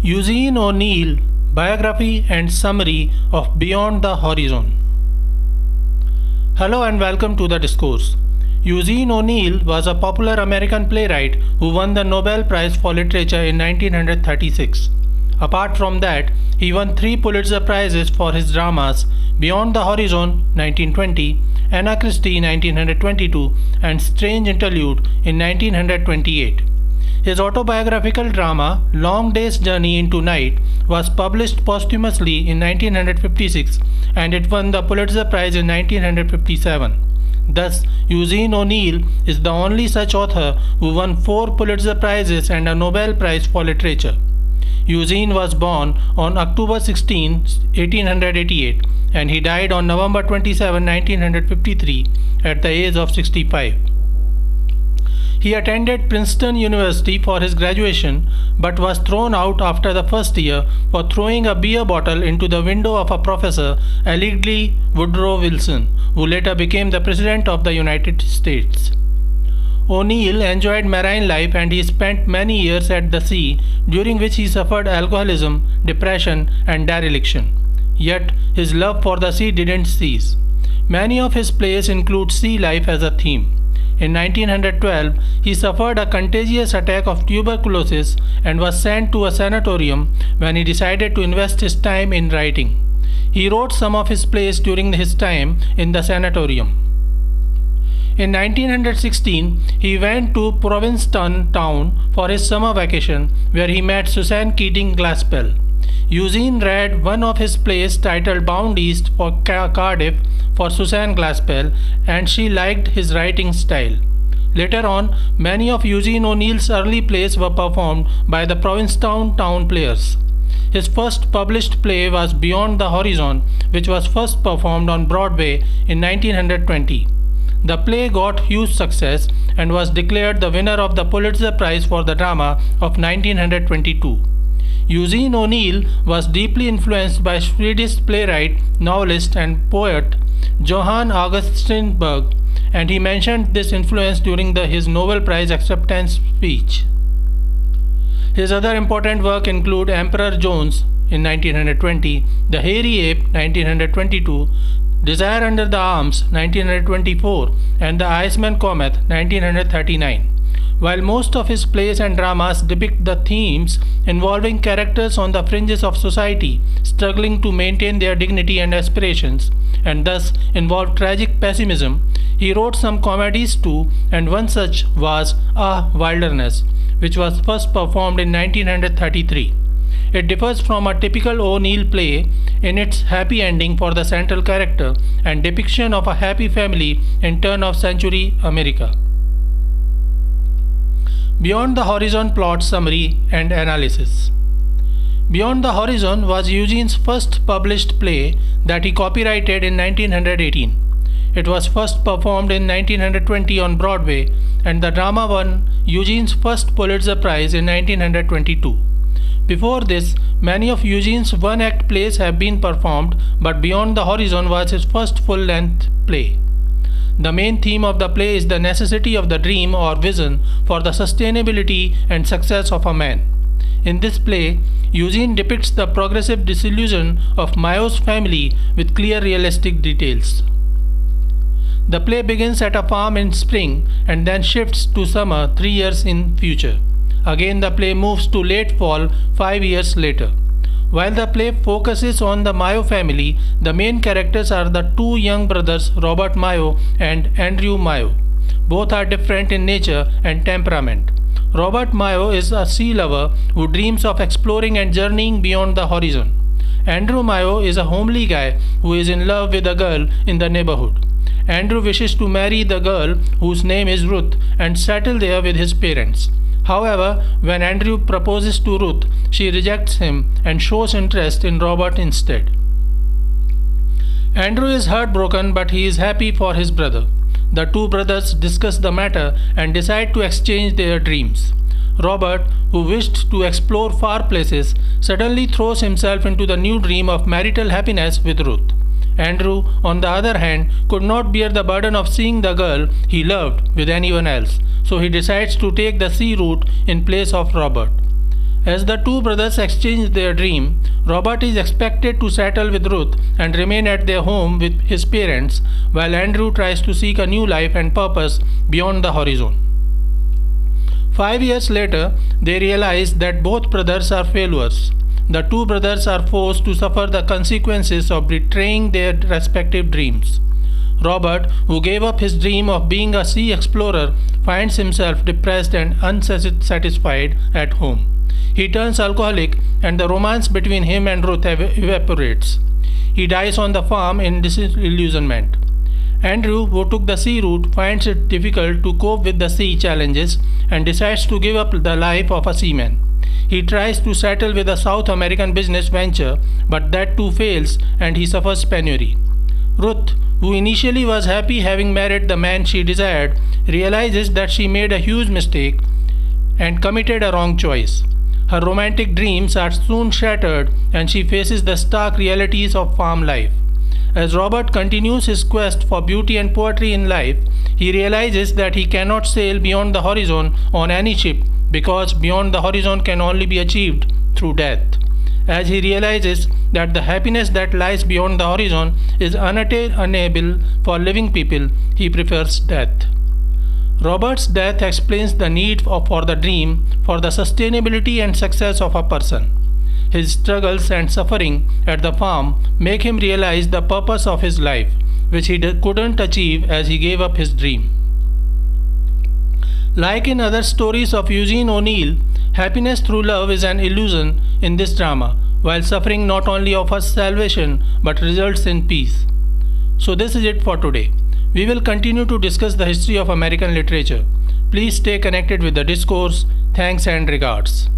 Eugene O'Neill, Biography and Summary of Beyond the Horizon. Hello and welcome to the discourse. Eugene O'Neill was a popular American playwright who won the Nobel Prize for Literature in 1936. Apart from that, he won 3 Pulitzer Prizes for his dramas Beyond the Horizon 1920, Anna Christie 1922, and Strange Interlude in 1928. His autobiographical drama Long Day's Journey into Night was published posthumously in 1956 and it won the Pulitzer Prize in 1957. Thus, Eugene O'Neill is the only such author who won 4 Pulitzer Prizes and a Nobel Prize for Literature. Eugene was born on October 16, 1888 and he died on November 27, 1953 at the age of 65. He attended Princeton University for his graduation but was thrown out after the first year for throwing a beer bottle into the window of a professor, allegedly Woodrow Wilson, who later became the President of the United States. O'Neill enjoyed marine life and he spent many years at the sea, during which he suffered alcoholism, depression, and dereliction. Yet his love for the sea didn't cease. Many of his plays include sea life as a theme. In 1912, he suffered a contagious attack of tuberculosis and was sent to a sanatorium when he decided to invest his time in writing. He wrote some of his plays during his time in the sanatorium. In 1916, he went to Provincetown for his summer vacation, where he met Susan Keating Glaspell. Eugene read one of his plays titled Bound East for Cardiff for Susan Glaspell and she liked his writing style. Later on, many of Eugene O'Neill's early plays were performed by the Provincetown town players. His first published play was Beyond the Horizon, which was first performed on Broadway in 1920. The play got huge success and was declared the winner of the Pulitzer Prize for the Drama of 1922. Eugene O'Neill was deeply influenced by Swedish playwright, novelist and poet Johann August Strindberg, and he mentioned this influence during his Nobel Prize acceptance speech. His other important work include Emperor Jones in 1920, The Hairy Ape 1922, Desire Under the Arms 1924, and The Iceman Comet 1939. While most of his plays and dramas depict the themes involving characters on the fringes of society, struggling to maintain their dignity and aspirations, and thus involve tragic pessimism, he wrote some comedies too, and one such was A Wilderness, which was first performed in 1933. It differs from a typical O'Neill play in its happy ending for the central character and depiction of a happy family in turn-of-century America. Beyond the Horizon plot summary and analysis. Beyond the Horizon was Eugene's first published play that he copyrighted in 1918. It was first performed in 1920 on Broadway and the drama won Eugene's first Pulitzer Prize in 1922. Before this, many of Eugene's one-act plays have been performed, but Beyond the Horizon was his first full-length play. The main theme of the play is the necessity of the dream or vision for the sustainability and success of a man. In this play, Eugene depicts the progressive disillusion of Mayo's family with clear realistic details. The play begins at a farm in spring and then shifts to summer 3 years in future. Again, the play moves to late fall 5 years later. While the play focuses on the Mayo family, the main characters are the 2 young brothers Robert Mayo and Andrew Mayo. Both are different in nature and temperament. Robert Mayo is a sea lover who dreams of exploring and journeying beyond the horizon. Andrew Mayo is a homely guy who is in love with a girl in the neighborhood. Andrew wishes to marry the girl whose name is Ruth and settle there with his parents. However, when Andrew proposes to Ruth, she rejects him and shows interest in Robert instead. Andrew is heartbroken, but he is happy for his brother. The 2 brothers discuss the matter and decide to exchange their dreams. Robert, who wished to explore far places, suddenly throws himself into the new dream of marital happiness with Ruth. Andrew, on the other hand, could not bear the burden of seeing the girl he loved with anyone else, so he decides to take the sea route in place of Robert. As the two brothers exchange their dream, Robert is expected to settle with Ruth and remain at their home with his parents, while Andrew tries to seek a new life and purpose beyond the horizon. 5 years later, they realize that both brothers are failures. The two brothers are forced to suffer the consequences of betraying their respective dreams. Robert, who gave up his dream of being a sea explorer, finds himself depressed and unsatisfied at home. He turns alcoholic, and the romance between him and Ruth evaporates. He dies on the farm in disillusionment. Andrew, who took the sea route, finds it difficult to cope with the sea challenges and decides to give up the life of a seaman. He tries to settle with a South American business venture, but that too fails and he suffers penury. Ruth, who initially was happy having married the man she desired, realizes that she made a huge mistake and committed a wrong choice. Her romantic dreams are soon shattered and she faces the stark realities of farm life. As Robert continues his quest for beauty and poetry in life, he realizes that he cannot sail beyond the horizon on any ship because beyond the horizon can only be achieved through death. As he realizes that the happiness that lies beyond the horizon is unattainable for living people, he prefers death. Robert's death explains the need for the dream for the sustainability and success of a person. His struggles and suffering at the farm make him realize the purpose of his life, which he couldn't achieve as he gave up his dream. Like in other stories of Eugene O'Neill, happiness through love is an illusion in this drama, while suffering not only offers salvation but results in peace. So this is it for today. We will continue to discuss the history of American literature. Please stay connected with the discourse. Thanks and regards.